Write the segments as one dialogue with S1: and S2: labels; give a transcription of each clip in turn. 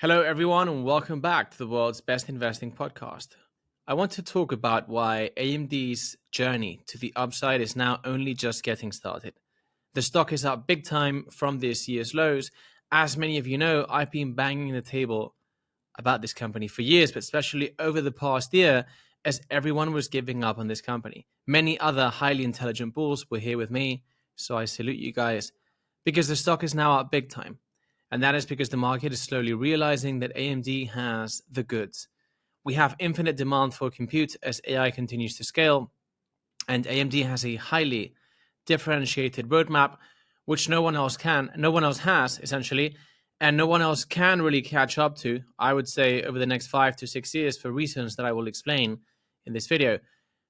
S1: Hello, everyone, and welcome back to the world's best investing podcast. I want to talk about why AMD's journey to the upside is now only just getting started. The stock is up big time from this year's lows. As many of you know, I've been banging the table about this company for years, but especially over the past year, as everyone was giving up on this company. Many other highly intelligent bulls were here with me, so I salute you guys, because the stock is now up big time. And that is because the market is slowly realizing that AMD has the goods. We have infinite demand for compute as AI continues to scale, and AMD has a highly differentiated roadmap, which no one else has, essentially, and no one else can really catch up to, I would say, over the next 5 to 6 years for reasons that I will explain in this video.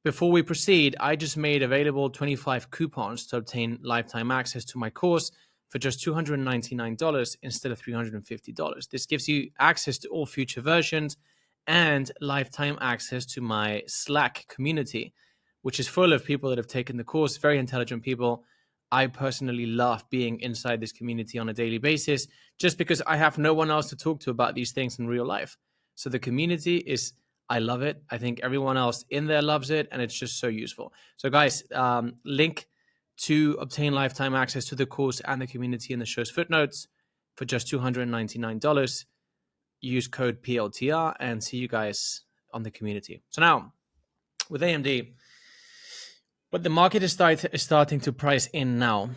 S1: Before we proceed, I just made available 25 coupons to obtain lifetime access to my course for just $299 instead of $350. This gives you access to all future versions and lifetime access to my Slack community, which is full of people that have taken the course, very intelligent people. I personally love being inside this community on a daily basis just because I have no one else to talk to about these things in real life. So the community is, I love it. I think everyone else in there loves it, and it's just so useful. So guys, link to obtain lifetime access to the course and the community in the show's footnotes for just $299. Use code PLTR and see you guys on the community. So now, with AMD, what the market is starting to price in now,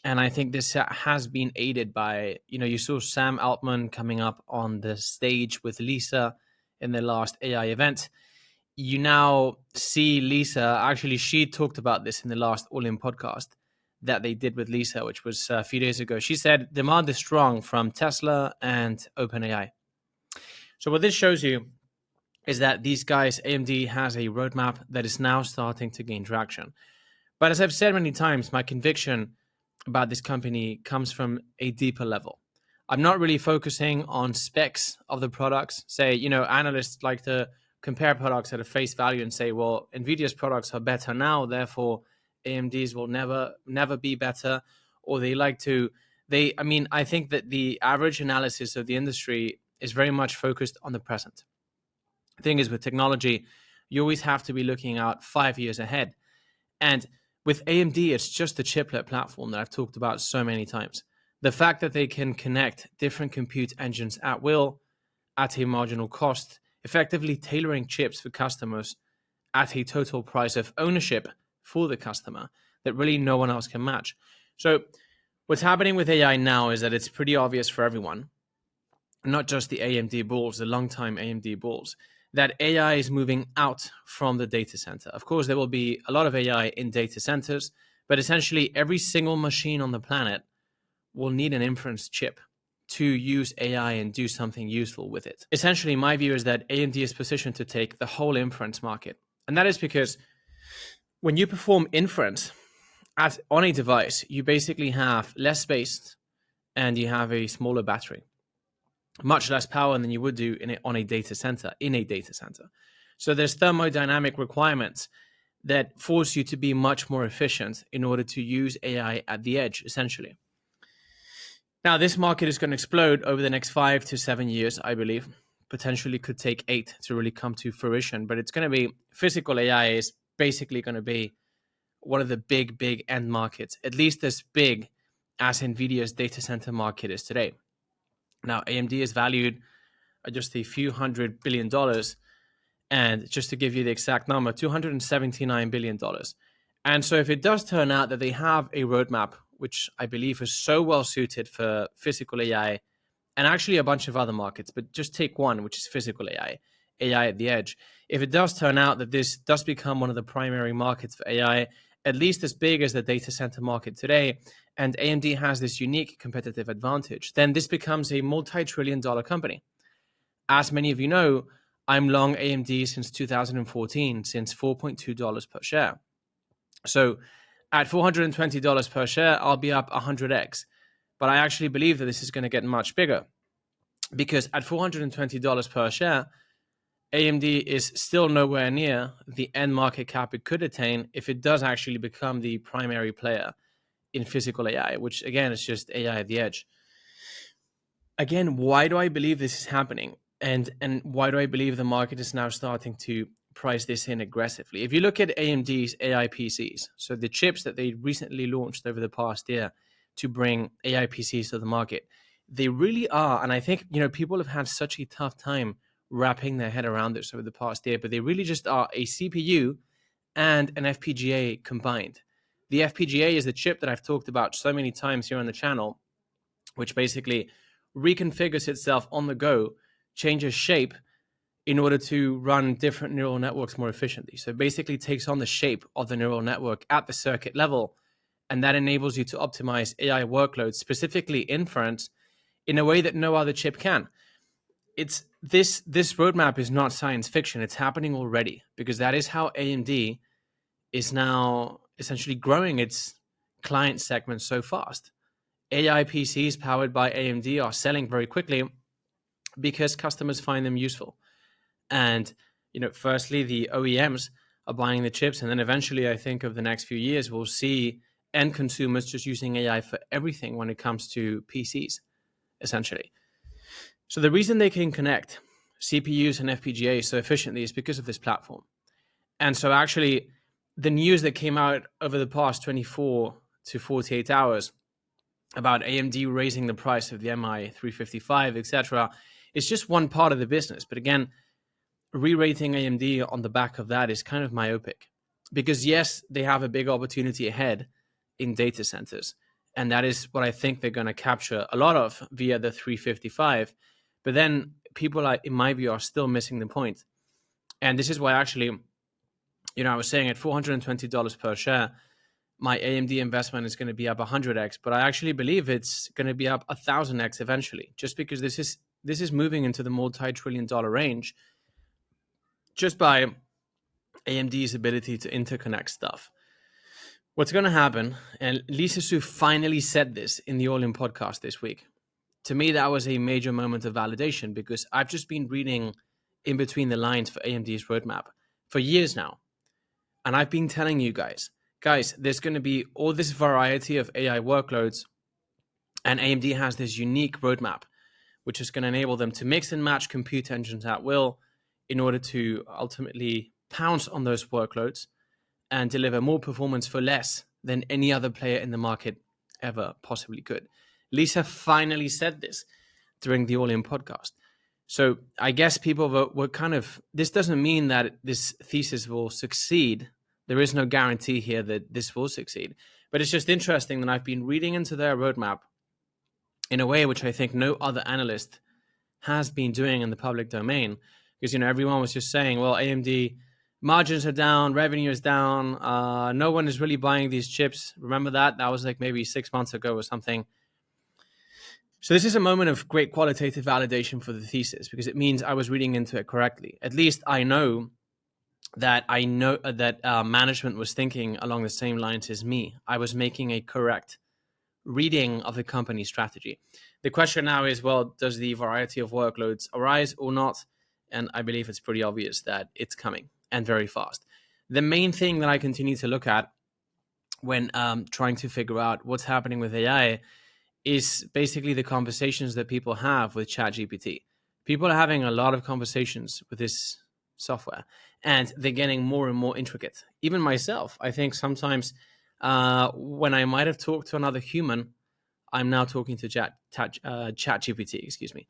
S1: and I think this has been aided by, you saw Sam Altman coming up on the stage with Lisa in the last AI event. You now see Lisa, actually, she talked about this in the last All-In podcast that they did with Lisa, which was a few days ago. She said demand is strong from Tesla and OpenAI. So what this shows you is that these guys, AMD has a roadmap that is now starting to gain traction. But as I've said many times, my conviction about this company comes from a deeper level. I'm not really focusing on specs of the products. Say, analysts like to compare products at a face value and say, well, NVIDIA's products are better now, therefore AMD's will never be better. Or they like to, I think that the average analysis of the industry is very much focused on the present. The thing is, with technology, you always have to be looking out 5 years ahead. And with AMD, it's just the chiplet platform that I've talked about so many times. The fact that they can connect different compute engines at will, at a marginal cost, effectively tailoring chips for customers at a total price of ownership for the customer that really no one else can match. So what's happening with AI now is that it's pretty obvious for everyone, not just the AMD bulls, the longtime AMD bulls, that AI is moving out from the data center. Of course, there will be a lot of AI in data centers, but essentially every single machine on the planet will need an inference chip to use AI and do something useful with it. Essentially, my view is that AMD is positioned to take the whole inference market. And that is because when you perform inference on a device, you basically have less space and you have a smaller battery, much less power than you would do in a data center. So there's thermodynamic requirements that force you to be much more efficient in order to use AI at the edge, essentially. Now, this market is going to explode over the next 5 to 7 years, I believe. Potentially could take 8 to really come to fruition, but it's going to be, physical AI is basically going to be one of the big end markets, at least as big as NVIDIA's data center market is today. Now, AMD is valued at just a few $100 billion, and just to give you the exact number, $279 billion. And so if it does turn out that they have a roadmap, which I believe is so well suited for physical AI, and actually a bunch of other markets, but just take one, which is physical AI at the edge. If it does turn out that this does become one of the primary markets for AI, at least as big as the data center market today, and AMD has this unique competitive advantage, then this becomes a multi-trillion-dollar company. As many of you know, I'm long AMD since 2014, since $4.2 per share. So at $420 per share, I'll be up 100x. But I actually believe that this is going to get much bigger, because at $420 per share, AMD is still nowhere near the end market cap it could attain if it does actually become the primary player in physical AI, which again is just AI at the edge. Again, why do I believe this is happening? And why do I believe the market is now starting to price this in aggressively? If you look at AMD's AIPCs, so the chips that they recently launched over the past year to bring AIPCs to the market, they really are, and I think, people have had such a tough time wrapping their head around this over the past year, but they really just are a CPU and an FPGA combined. The FPGA is the chip that I've talked about so many times here on the channel, which basically reconfigures itself on the go, changes shape in order to run different neural networks more efficiently. So it basically takes on the shape of the neural network at the circuit level, and that enables you to optimize AI workloads, specifically inference, in a way that no other chip can. It's this roadmap is not science fiction. It's happening already, because that is how AMD is now essentially growing its client segment so fast. AI PCs powered by AMD are selling very quickly because customers find them useful. And, firstly, the OEMs are buying the chips. And then eventually, I think over the next few years, we'll see end consumers just using AI for everything when it comes to PCs, essentially. So the reason they can connect CPUs and FPGAs so efficiently is because of this platform. And so actually, the news that came out over the past 24 to 48 hours about AMD raising the price of the Mi 355, etc., is just one part of the business. But again, re-rating AMD on the back of that is kind of myopic, because yes, they have a big opportunity ahead in data centers, and that is what I think they're going to capture a lot of via the 355. But then people, in my view, are still missing the point. And this is why actually, I was saying at $420 per share, my AMD investment is going to be up 100x, but I actually believe it's going to be up 1,000x eventually, just because this is moving into the multi-trillion-dollar range just by AMD's ability to interconnect stuff. What's going to happen, and Lisa Su finally said this in the All In podcast this week. To me, that was a major moment of validation, because I've just been reading in between the lines for AMD's roadmap for years now. And I've been telling you guys, there's going to be all this variety of AI workloads, and AMD has this unique roadmap, which is going to enable them to mix and match compute engines at will in order to ultimately pounce on those workloads and deliver more performance for less than any other player in the market ever possibly could. Lisa finally said this during the All In podcast. So I guess people were kind of, this doesn't mean that this thesis will succeed. There is no guarantee here that this will succeed. But it's just interesting that I've been reading into their roadmap in a way which I think no other analyst has been doing in the public domain. Because, everyone was just saying, well, AMD margins are down, revenue is down, no one is really buying these chips. Remember that? That was like maybe 6 months ago or something. So this is a moment of great qualitative validation for the thesis, because it means I was reading into it correctly. At least I know that management was thinking along the same lines as me. I was making a correct reading of the company strategy. The question now is, well, does the variety of workloads arise or not? And I believe it's pretty obvious that it's coming, and very fast. The main thing that I continue to look at when trying to figure out what's happening with AI is basically the conversations that people have with ChatGPT. People are having a lot of conversations with this software, and they're getting more and more intricate. Even myself, I think sometimes when I might have talked to another human, I'm now talking to ChatGPT, excuse me.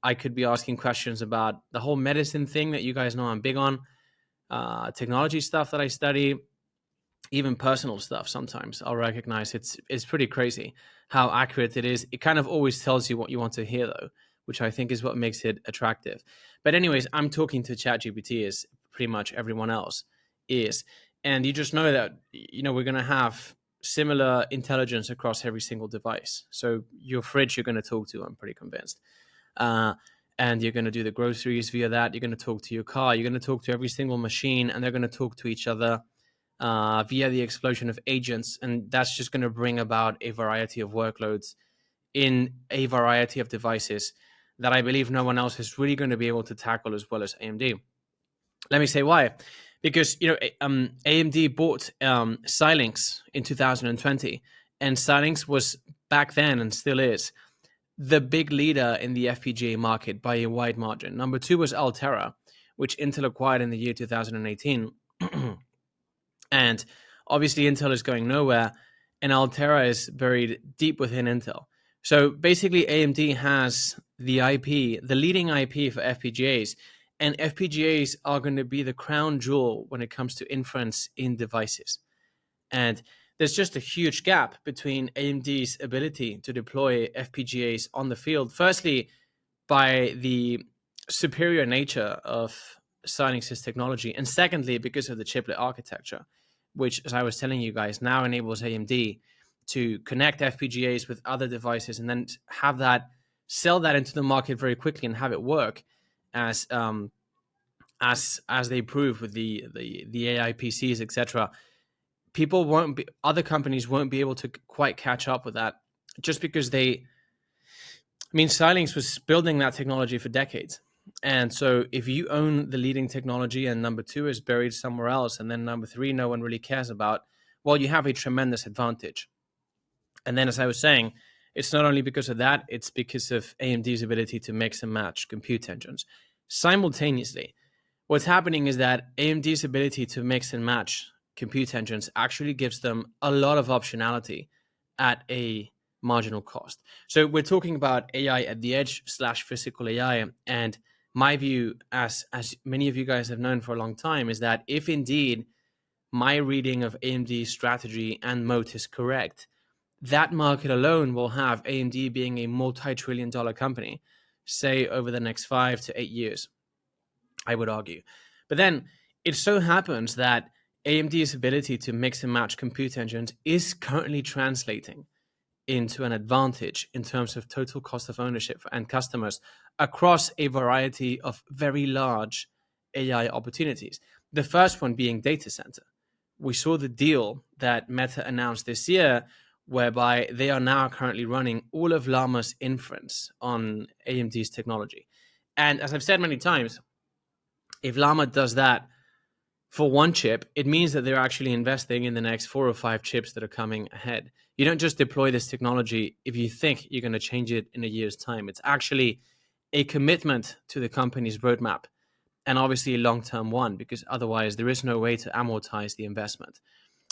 S1: I could be asking questions about the whole medicine thing that you guys know I'm big on, technology stuff that I study, even personal stuff. Sometimes I'll recognize it's pretty crazy how accurate it is. It kind of always tells you what you want to hear, though, which I think is what makes it attractive. But anyways, I'm talking to ChatGPT as pretty much everyone else is. And you just know that, we're going to have similar intelligence across every single device. So your fridge, you're going to talk to, I'm pretty convinced. And you're going to do the groceries via that. You're going to talk to your car. You're going to talk to every single machine, and they're going to talk to each other via the explosion of agents. And that's just going to bring about a variety of workloads in a variety of devices that I believe no one else is really going to be able to tackle as well as AMD. Let me say why. Because AMD bought Xilinx in 2020, and Xilinx was back then, and still is, the big leader in the FPGA market by a wide margin. Number 2 was Altera, which Intel acquired in the year 2018. And obviously Intel is going nowhere, and Altera is buried deep within Intel. So basically AMD has the IP, the leading IP for FPGAs, and FPGAs are going to be the crown jewel when it comes to inference in devices. And there's just a huge gap between AMD's ability to deploy FPGAs on the field. Firstly, by the superior nature of Xilinx's technology, and secondly, because of the chiplet architecture, which, as I was telling you guys, now enables AMD to connect FPGAs with other devices and then have that, sell that into the market very quickly and have it work as they prove with the AIPCs, etc. People won't be, other companies won't be able to quite catch up with that, just because Xilinx was building that technology for decades. And so if you own the leading technology and number 2 is buried somewhere else, and then number 3 no one really cares about, well, you have a tremendous advantage. And then, as I was saying, it's not only because of that, it's because of AMD's ability to mix and match compute engines. Simultaneously, what's happening is that AMD's ability to mix and match compute engines actually gives them a lot of optionality at a marginal cost. So we're talking about AI at the edge / physical AI. And my view, as many of you guys have known for a long time, is that if indeed my reading of AMD's strategy and moat is correct, that market alone will have AMD being a multi-trillion-dollar company, say over the next 5 to 8 years, I would argue. But then it so happens that AMD's ability to mix and match compute engines is currently translating into an advantage in terms of total cost of ownership and customers across a variety of very large AI opportunities. The first one being data center. We saw the deal that Meta announced this year, whereby they are now currently running all of Llama's inference on AMD's technology. And as I've said many times, if Llama does that for one chip, it means that they're actually investing in the next 4 or 5 chips that are coming ahead. You don't just deploy this technology if you think you're going to change it in a year's time. It's actually a commitment to the company's roadmap, and obviously a long-term one, because otherwise there is no way to amortize the investment.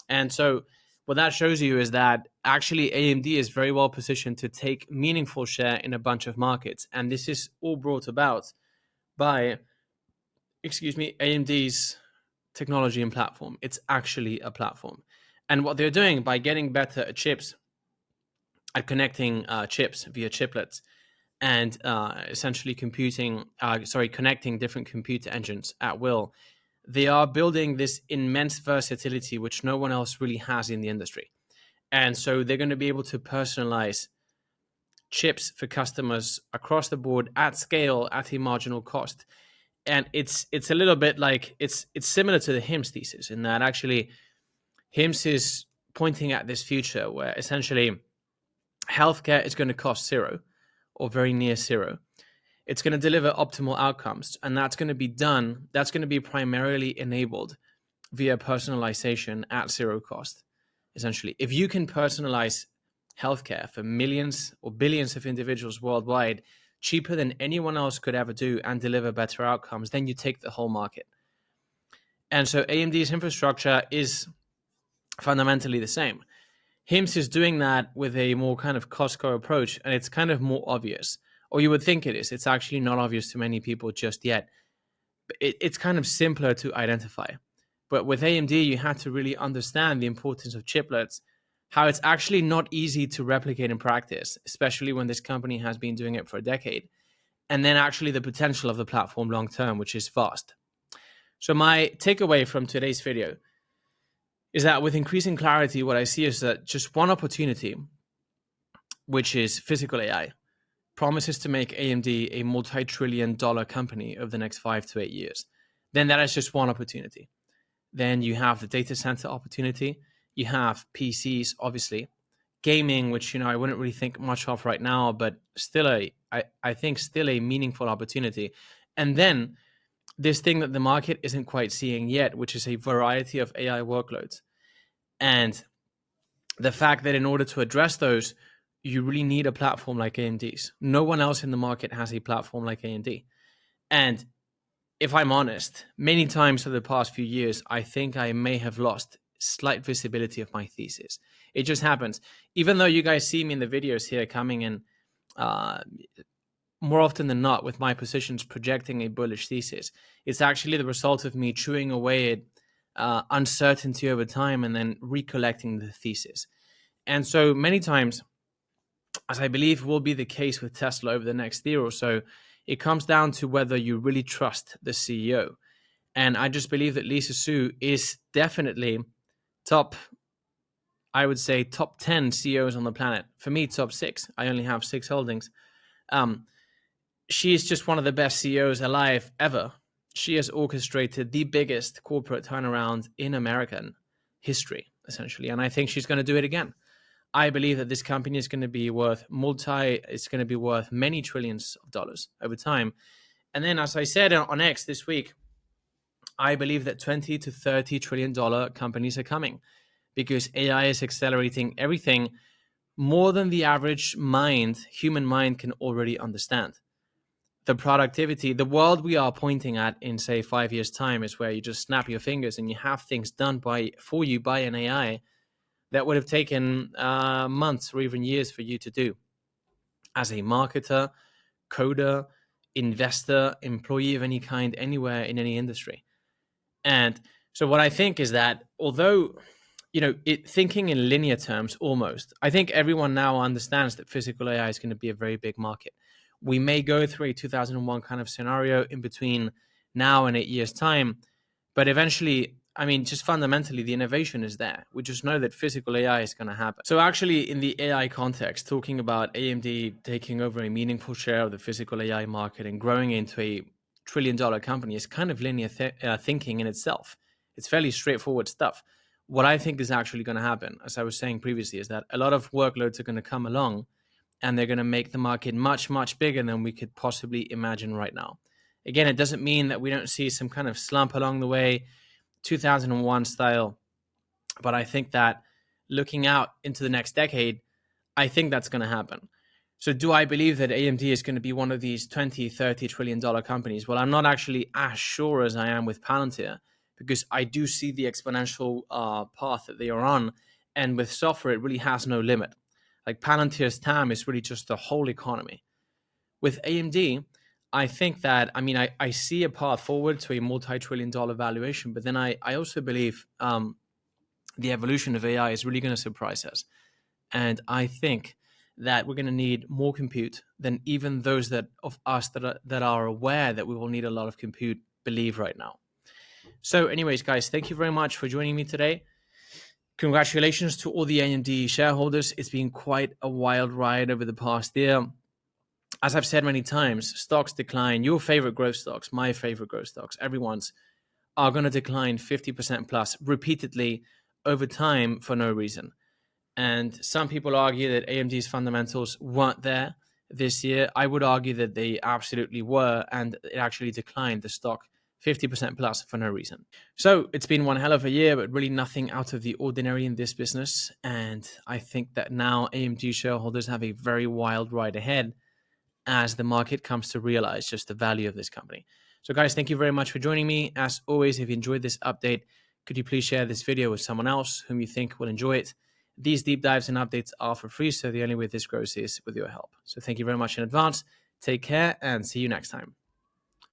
S1: And so what that shows you is that actually AMD is very well positioned to take meaningful share in a bunch of markets. And this is all brought about by, AMD's technology and platform. It's actually a platform. And what they're doing by getting better at chips, at connecting chips via chiplets, and essentially connecting different computer engines at will, they are building this immense versatility which no one else really has in the industry. And so they're going to be able to personalize chips for customers across the board at scale at a marginal cost. And it's a little bit like it's similar to the HIMSS thesis, in that actually HIMSS is pointing at this future where essentially healthcare is going to cost zero or very near zero. It's going to deliver optimal outcomes, and that's going to be primarily enabled via personalization at zero cost. Essentially, if you can personalize healthcare for millions or billions of individuals worldwide cheaper than anyone else could ever do and deliver better outcomes, then you take the whole market. And so AMD's infrastructure is fundamentally the same. HIMSS is doing that with a more kind of Costco approach, and it's kind of more obvious, or you would think it is. It's actually not obvious to many people just yet. It's kind of simpler to identify. But with AMD, you had to really understand the importance of chiplets, how it's actually not easy to replicate in practice, especially when this company has been doing it for a decade, and then actually the potential of the platform long term, which is vast. So my takeaway from today's video is that with increasing clarity, what I see is that just one opportunity, which is physical AI, promises to make AMD a multi-trillion-dollar company over the next 5 to 8 years. Then that is just one opportunity. Then you have the data center opportunity. You have PCs, obviously. Gaming, which I wouldn't really think much of right now, but still I think still a meaningful opportunity. And then this thing that the market isn't quite seeing yet, which is a variety of AI workloads. And the fact that in order to address those, you really need a platform like AMD's. No one else in the market has a platform like AMD. And if I'm honest, many times over the past few years, I think I may have lost slight visibility of my thesis. It just happens. Even though you guys see me in the videos here coming in uh, more often than not with my positions projecting a bullish thesis, it's actually the result of me chewing away at uncertainty over time and then recollecting the thesis. And so many times, as I believe will be the case with Tesla over the next year or so, it comes down to whether you really trust the CEO. And I just believe that Lisa Su is definitely top, I would say, top 10 CEOs on the planet. For me, top 6. I only have 6 holdings. She's just one of the best CEOs alive ever. She has orchestrated the biggest corporate turnaround in American history, essentially. And I think she's going to do it again. I believe that this company is going to be worth it's going to be worth many trillions of dollars over time. And then, as I said on X this week, I believe that 20 to 30 trillion dollar companies are coming because AI is accelerating everything more than the average human mind can already understand. The productivity, the world we are pointing at in, say, 5 years' time is where you just snap your fingers and you have things done for you by an AI that would have taken months or even years for you to do as a marketer, coder, investor, employee of any kind, anywhere in any industry. And so what I think is that although, thinking in linear terms almost, I think everyone now understands that physical AI is going to be a very big market. We may go through a 2001 kind of scenario in between now and 8 years' time, but eventually, I mean, just fundamentally, the innovation is there. We just know that physical AI is going to happen. So actually, in the AI context, talking about AMD taking over a meaningful share of the physical AI market and growing into a trillion-dollar company is kind of linear thinking in itself. It's fairly straightforward stuff. What I think is actually going to happen, as I was saying previously, is that a lot of workloads are going to come along and they're going to make the market much, much bigger than we could possibly imagine right now. Again, it doesn't mean that we don't see some kind of slump along the way, 2001 style, but I think that looking out into the next decade, I think that's going to happen. So do I believe that AMD is going to be one of these 20, 30 trillion dollar companies? Well, I'm not actually as sure as I am with Palantir because I do see the exponential path that they are on. And with software, it really has no limit. Like Palantir's TAM is really just the whole economy. With AMD, I think that, I see a path forward to a multi-trillion dollar valuation, but then I also believe the evolution of AI is really going to surprise us. And I think that we're going to need more compute than even those of us that are aware that we will need a lot of compute believe right now. So anyways, guys, thank you very much for joining me today. Congratulations to all the AMD shareholders. It's been quite a wild ride over the past year. As I've said many times, stocks decline. Your favorite growth stocks, my favorite growth stocks, everyone's, are going to decline 50% plus repeatedly over time for no reason. And some people argue that AMD's fundamentals weren't there this year. I would argue that they absolutely were, and it actually declined the stock 50% plus for no reason. So it's been one hell of a year, but really nothing out of the ordinary in this business. And I think that now AMD shareholders have a very wild ride ahead as the market comes to realize just the value of this company. So guys, thank you very much for joining me. As always, if you enjoyed this update, could you please share this video with someone else whom you think will enjoy it? These deep dives and updates are for free, so the only way this grows is with your help. So thank you very much in advance. Take care and see you next time.